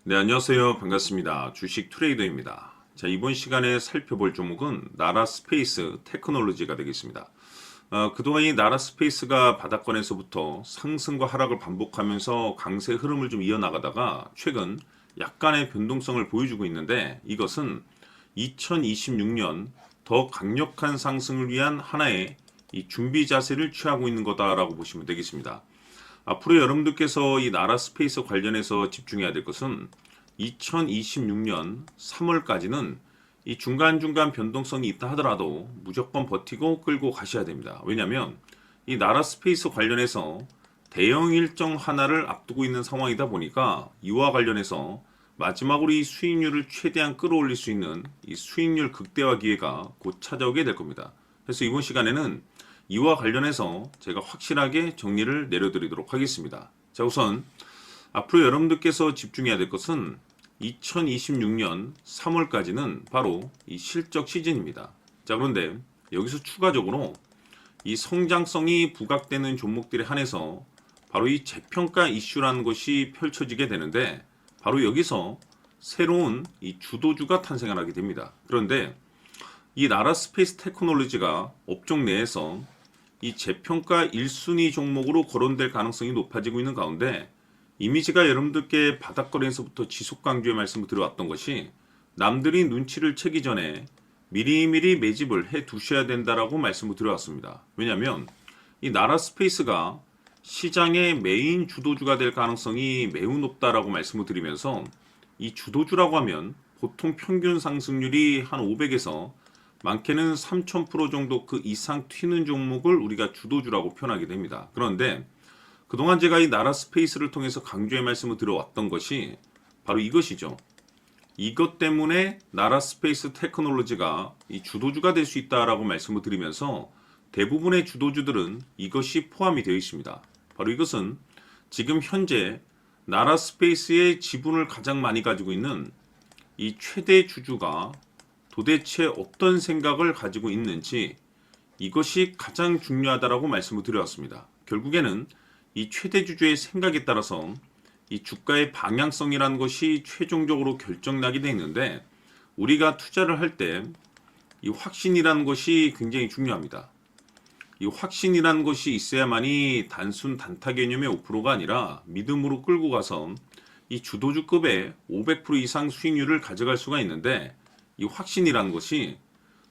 네, 안녕하세요. 반갑습니다. 주식 트레이더입니다. 자, 이번 시간에 살펴볼 종목은 나라 스페이스 테크놀로지가 되겠습니다. 그동안 이 나라 스페이스가 바닥권에서부터 상승과 하락을 반복하면서 강세 흐름을 좀 이어나가다가 최근 약간의 변동성을 보여주고 있는데 이것은 2026년 더 강력한 상승을 위한 하나의 이 준비 자세를 취하고 있는 거다라고 보시면 되겠습니다. 앞으로 여러분들께서 이 나라 스페이스 관련해서 집중해야 될 것은 2026년 3월까지는 이 중간중간 변동성이 있다 하더라도 무조건 버티고 끌고 가셔야 됩니다. 왜냐하면 이 나라 스페이스 관련해서 대형 일정 하나를 앞두고 있는 상황이다 보니까 이와 관련해서 마지막으로 이 수익률을 최대한 끌어올릴 수 있는 이 수익률 극대화 기회가 곧 찾아오게 될 겁니다. 그래서 이번 시간에는 이와 관련해서 제가 확실하게 정리를 내려드리도록 하겠습니다. 자, 우선 앞으로 여러분들께서 집중해야 될 것은 2026년 3월까지는 바로 이 실적 시즌입니다. 자, 그런데 여기서 추가적으로 이 성장성이 부각되는 종목들에 한해서 바로 이 재평가 이슈라는 것이 펼쳐지게 되는데 바로 여기서 새로운 이 주도주가 탄생을 하게 됩니다. 그런데 이 나라 스페이스 테크놀로지가 업종 내에서 이 재평가 1순위 종목으로 거론될 가능성이 높아지고 있는 가운데 이미지가 여러분들께 바닥거리에서부터 지속 강조의 말씀을 드려왔던 것이 남들이 눈치를 채기 전에 미리미리 매집을 해 두셔야 된다라고 말씀을 드려왔습니다. 왜냐하면 이 나라 스페이스가 시장의 메인 주도주가 될 가능성이 매우 높다라고 말씀을 드리면서 이 주도주라고 하면 보통 평균 상승률이 한 500에서 많게는 3000% 정도 그 이상 튀는 종목을 우리가 주도주라고 표현하게 됩니다. 그런데 그동안 제가 이 나라 스페이스를 통해서 강조의 말씀을 들어왔던 것이 바로 이것이죠. 이것 때문에 나라 스페이스 테크놀로지가 이 주도주가 될 수 있다라고 말씀을 드리면서 대부분의 주도주들은 이것이 포함이 되어 있습니다. 바로 이것은 지금 현재 나라 스페이스의 지분을 가장 많이 가지고 있는 이 최대 주주가 도대체 어떤 생각을 가지고 있는지 이것이 가장 중요하다라고 말씀을 드려왔습니다. 결국에는 이 최대 주주의 생각에 따라서 이 주가의 방향성이라는 것이 최종적으로 결정나게 되어 있는데 우리가 투자를 할 때 이 확신이라는 것이 굉장히 중요합니다. 이 확신이라는 것이 있어야만이 단순 단타 개념의 5%가 아니라 믿음으로 끌고 가서 이 주도주급의 500% 이상 수익률을 가져갈 수가 있는데 이 확신이라는 것이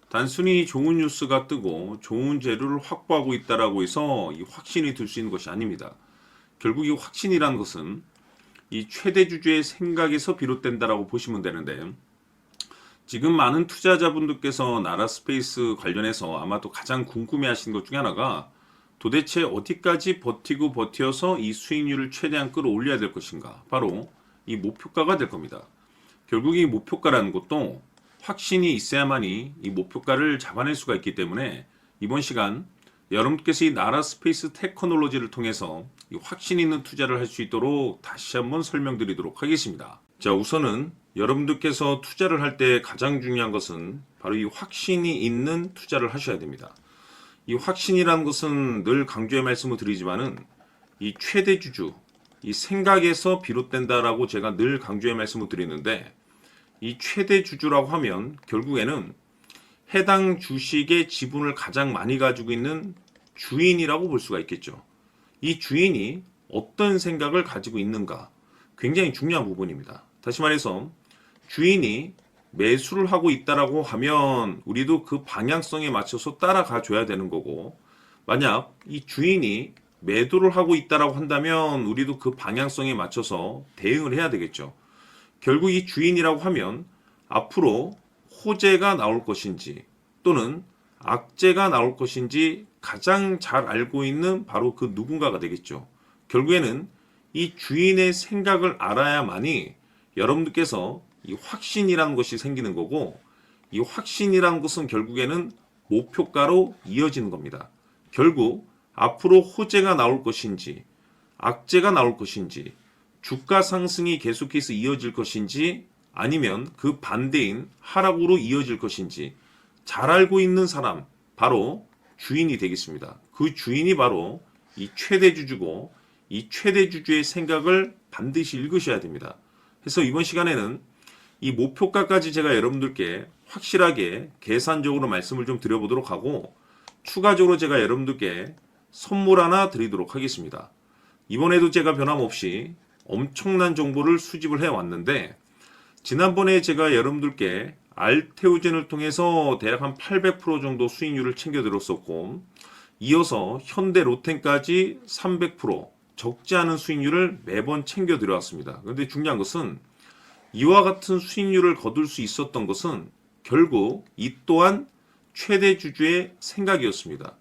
단순히 좋은 뉴스가 뜨고 좋은 재료를 확보하고 있다라고 해서 이 확신이 들 수 있는 것이 아닙니다. 결국 이 확신이라는 것은 이 최대 주주의 생각에서 비롯된다라고 보시면 되는데 지금 많은 투자자분들께서 나라 스페이스 관련해서 아마도 가장 궁금해하시는 것 중에 하나가 도대체 어디까지 버티고 버텨서 이 수익률을 최대한 끌어올려야 될 것인가? 바로 이 목표가가 될 겁니다. 결국 이 목표가라는 것도 확신이 있어야만이 이 목표가를 잡아낼 수가 있기 때문에 이번 시간 여러분께서 이 나라 스페이스 테크놀로지를 통해서 이 확신 있는 투자를 할 수 있도록 다시 한번 설명드리도록 하겠습니다. 자, 우선은 여러분들께서 투자를 할 때 가장 중요한 것은 바로 이 확신이 있는 투자를 하셔야 됩니다. 이 확신이라는 것은 늘 강조의 말씀을 드리지만은 이 최대 주주, 이 생각에서 비롯된다라고 제가 늘 강조의 말씀을 드리는데 이 최대 주주라고 하면 결국에는 해당 주식의 지분을 가장 많이 가지고 있는 주인이라고 볼 수가 있겠죠. 이 주인이 어떤 생각을 가지고 있는가 굉장히 중요한 부분입니다. 다시 말해서 주인이 매수를 하고 있다라고 하면 우리도 그 방향성에 맞춰서 따라가 줘야 되는 거고 만약 이 주인이 매도를 하고 있다라고 한다면 우리도 그 방향성에 맞춰서 대응을 해야 되겠죠. 결국 이 주인이라고 하면 앞으로 호재가 나올 것인지 또는 악재가 나올 것인지 가장 잘 알고 있는 바로 그 누군가가 되겠죠. 결국에는 이 주인의 생각을 알아야만이 여러분들께서 이 확신이라는 것이 생기는 거고 이 확신이라는 것은 결국에는 목표가로 이어지는 겁니다. 결국 앞으로 호재가 나올 것인지 악재가 나올 것인지 주가 상승이 계속해서 이어질 것인지 아니면 그 반대인 하락으로 이어질 것인지 잘 알고 있는 사람 바로 주인이 되겠습니다. 그 주인이 바로 이 최대 주주고 이 최대 주주의 생각을 반드시 읽으셔야 됩니다. 그래서 이번 시간에는 이 목표가까지 제가 여러분들께 확실하게 계산적으로 말씀을 좀 드려보도록 하고, 추가적으로 제가 여러분들께 선물 하나 드리도록 하겠습니다. 이번에도 제가 변함없이 엄청난 정보를 수집을 해왔는데, 지난번에 제가 여러분들께 알테오젠을 통해서 대략 한 800% 정도 수익률을 챙겨드렸었고, 이어서 현대 로템까지 300% 적지 않은 수익률을 매번 챙겨드려왔습니다. 그런데 중요한 것은 이와 같은 수익률을 거둘 수 있었던 것은 결국 이 또한 최대 주주의 생각이었습니다.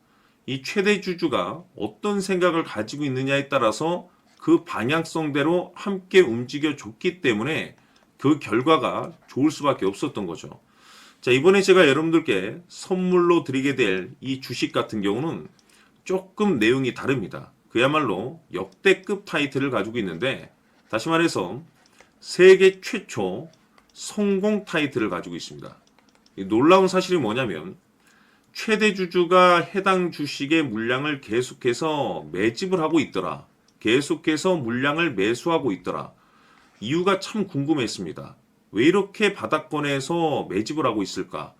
이 최대 주주가 어떤 생각을 가지고 있느냐에 따라서 그 방향성대로 함께 움직여 줬기 때문에 그 결과가 좋을 수밖에 없었던 거죠. 자, 이번에 제가 여러분들께 선물로 드리게 될 이 주식 같은 경우는 조금 내용이 다릅니다. 그야말로 역대급 타이틀을 가지고 있는데, 다시 말해서 세계 최초 성공 타이틀을 가지고 있습니다. 이 놀라운 사실이 뭐냐면 최대 주주가 해당 주식의 물량을 계속해서 매집을 하고 있더라. 계속해서 물량을 매수하고 있더라. 이유가 참 궁금했습니다. 왜 이렇게 바닥권에서 매집을 하고 있을까?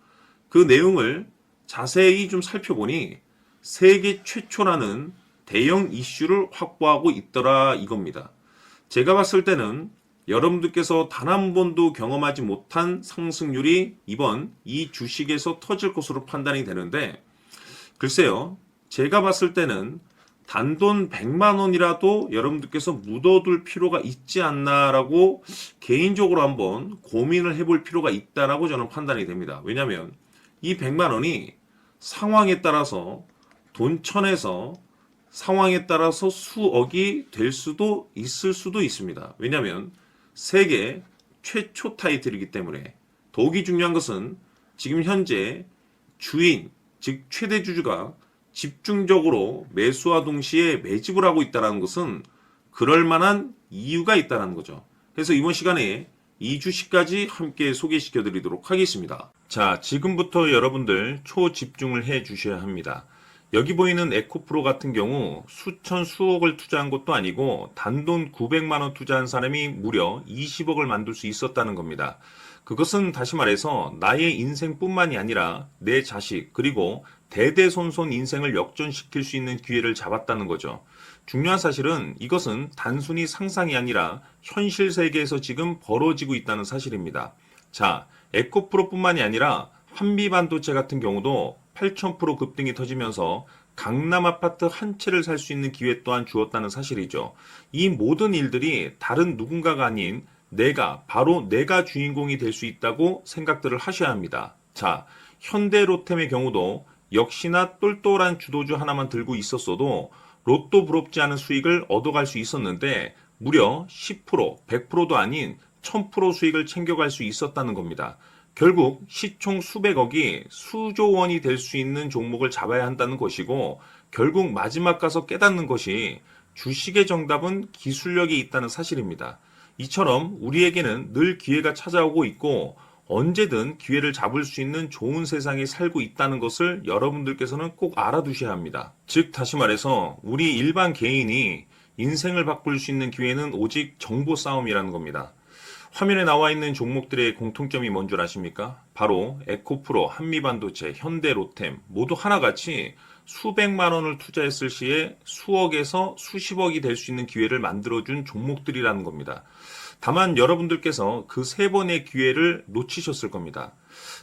그 내용을 자세히 좀 살펴보니 세계 최초라는 대형 이슈를 확보하고 있더라 이겁니다. 제가 봤을 때는 여러분들께서 단 한 번도 경험하지 못한 상승률이 이번 이 주식에서 터질 것으로 판단이 되는데, 글쎄요, 제가 봤을 때는 단돈 100만 원이라도 여러분들께서 묻어둘 필요가 있지 않나라고 개인적으로 한번 고민을 해볼 필요가 있다라고 저는 판단이 됩니다. 왜냐하면 이 100만 원이 상황에 따라서 돈천에서 상황에 따라서 수억이 될 수도 있을 수도 있습니다. 왜냐하면 세계 최초 타이틀이기 때문에. 더욱이 중요한 것은 지금 현재 주인, 즉 최대 주주가 집중적으로 매수와 동시에 매집을 하고 있다는 것은 그럴 만한 이유가 있다는 거죠. 그래서 이번 시간에 이 주식까지 함께 소개시켜 드리도록 하겠습니다. 자, 지금부터 여러분들 초집중을 해 주셔야 합니다. 여기 보이는 에코프로 같은 경우 수천 수억을 투자한 것도 아니고 단돈 900만 원 투자한 사람이 무려 20억을 만들 수 있었다는 겁니다. 그것은 다시 말해서 나의 인생뿐만이 아니라 내 자식 그리고 대대손손 인생을 역전시킬 수 있는 기회를 잡았다는 거죠. 중요한 사실은 이것은 단순히 상상이 아니라 현실 세계에서 지금 벌어지고 있다는 사실입니다. 자, 에코프로뿐만이 아니라 한미반도체 같은 경우도 8,000% 급등이 터지면서 강남 아파트 한 채를 살 수 있는 기회 또한 주었다는 사실이죠. 이 모든 일들이 다른 누군가가 아닌 바로 내가 주인공이 될 수 있다고 생각들을 하셔야 합니다. 자, 현대로템의 경우도 역시나 똘똘한 주도주 하나만 들고 있었어도 로또 부럽지 않은 수익을 얻어갈 수 있었는데 무려 10%, 100%도 아닌 1000% 수익을 챙겨갈 수 있었다는 겁니다. 결국 시총 수백억이 수조 원이 될 수 있는 종목을 잡아야 한다는 것이고, 결국 마지막 가서 깨닫는 것이 주식의 정답은 기술력이 있다는 사실입니다. 이처럼 우리에게는 늘 기회가 찾아오고 있고 언제든 기회를 잡을 수 있는 좋은 세상에 살고 있다는 것을 여러분들께서는 꼭 알아두셔야 합니다. 즉 다시 말해서 우리 일반 개인이 인생을 바꿀 수 있는 기회는 오직 정보 싸움이라는 겁니다. 화면에 나와 있는 종목들의 공통점이 뭔 줄 아십니까? 바로 에코프로, 한미반도체, 현대로템 모두 하나같이 수백만 원을 투자했을 시에 수억에서 수십억이 될 수 있는 기회를 만들어준 종목들이라는 겁니다. 다만 여러분들께서 그 세 번의 기회를 놓치셨을 겁니다.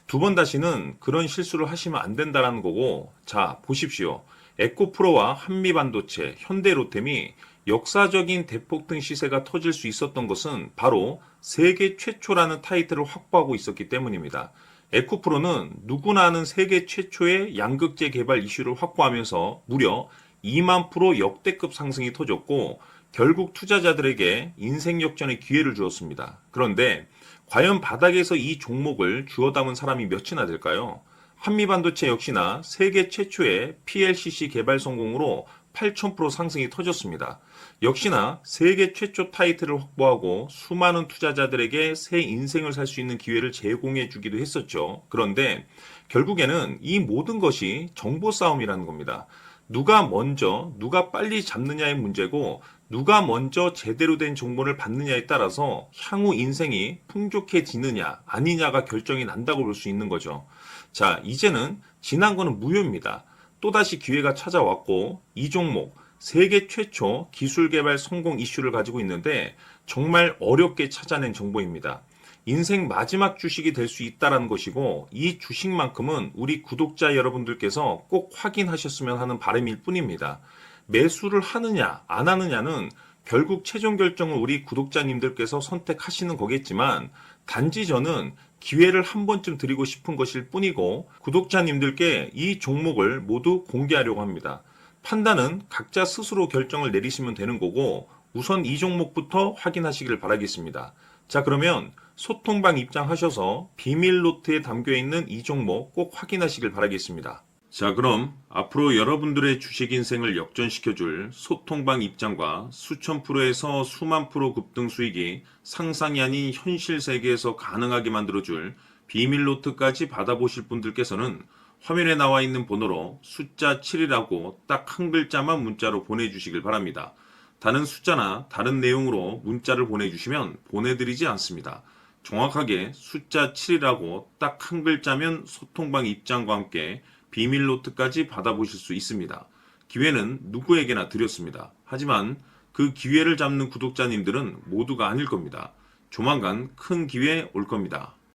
두 번 다시는 그런 실수를 하시면 안 된다는 거고, 자 보십시오. 에코프로와 한미반도체, 현대로템이 역사적인 대폭등 시세가 터질 수 있었던 것은 바로 세계 최초라는 타이틀을 확보하고 있었기 때문입니다. 에코프로는 누구나 아는 세계 최초의 양극재 개발 이슈를 확보하면서 무려 2만 프로 역대급 상승이 터졌고 결국 투자자들에게 인생 역전의 기회를 주었습니다. 그런데 과연 바닥에서 이 종목을 주워 담은 사람이 몇이나 될까요? 한미반도체 역시나 세계 최초의 PLCC 개발 성공으로 8,000% 상승이 터졌습니다. 역시나 세계 최초 타이틀을 확보하고 수많은 투자자들에게 새 인생을 살 수 있는 기회를 제공해 주기도 했었죠. 그런데 결국에는 이 모든 것이 정보 싸움이라는 겁니다. 누가 먼저, 누가 빨리 잡느냐의 문제고, 누가 먼저 제대로 된 정보를 받느냐에 따라서 향후 인생이 풍족해지느냐, 아니냐가 결정이 난다고 볼 수 있는 거죠. 자, 이제는 지난 거는 무효입니다. 또다시 기회가 찾아왔고, 이 종목, 세계 최초 기술 개발 성공 이슈를 가지고 있는데, 정말 어렵게 찾아낸 정보입니다. 인생 마지막 주식이 될 수 있다는 것이고, 이 주식만큼은 우리 구독자 여러분들께서 꼭 확인하셨으면 하는 바람일 뿐입니다. 매수를 하느냐 안 하느냐는 결국 최종 결정을 우리 구독자님들께서 선택하시는 거겠지만, 단지 저는 기회를 한 번쯤 드리고 싶은 것일 뿐이고, 구독자님들께 이 종목을 모두 공개하려고 합니다. 판단은 각자 스스로 결정을 내리시면 되는 거고, 우선 이 종목부터 확인하시길 바라겠습니다. 자, 그러면 소통방 입장하셔서 비밀 노트에 담겨 있는 이 종목 꼭 확인하시길 바라겠습니다. 자, 그럼 앞으로 여러분들의 주식 인생을 역전시켜줄 소통방 입장과 수천 프로에서 수만 프로 급등 수익이 상상이 아닌 현실 세계에서 가능하게 만들어줄 비밀 노트까지 받아보실 분들께서는 화면에 나와 있는 번호로 숫자 7이라고 딱 한 글자만 문자로 보내주시길 바랍니다. 다른 숫자나 다른 내용으로 문자를 보내주시면 보내드리지 않습니다. 정확하게 숫자 7이라고 딱 한 글자면 소통방 입장과 함께 비밀 노트까지 받아보실 수 있습니다. 기회는 누구에게나 드렸습니다. 하지만 그 기회를 잡는 구독자님들은 모두가 아닐 겁니다. 조만간 큰 기회 올 겁니다.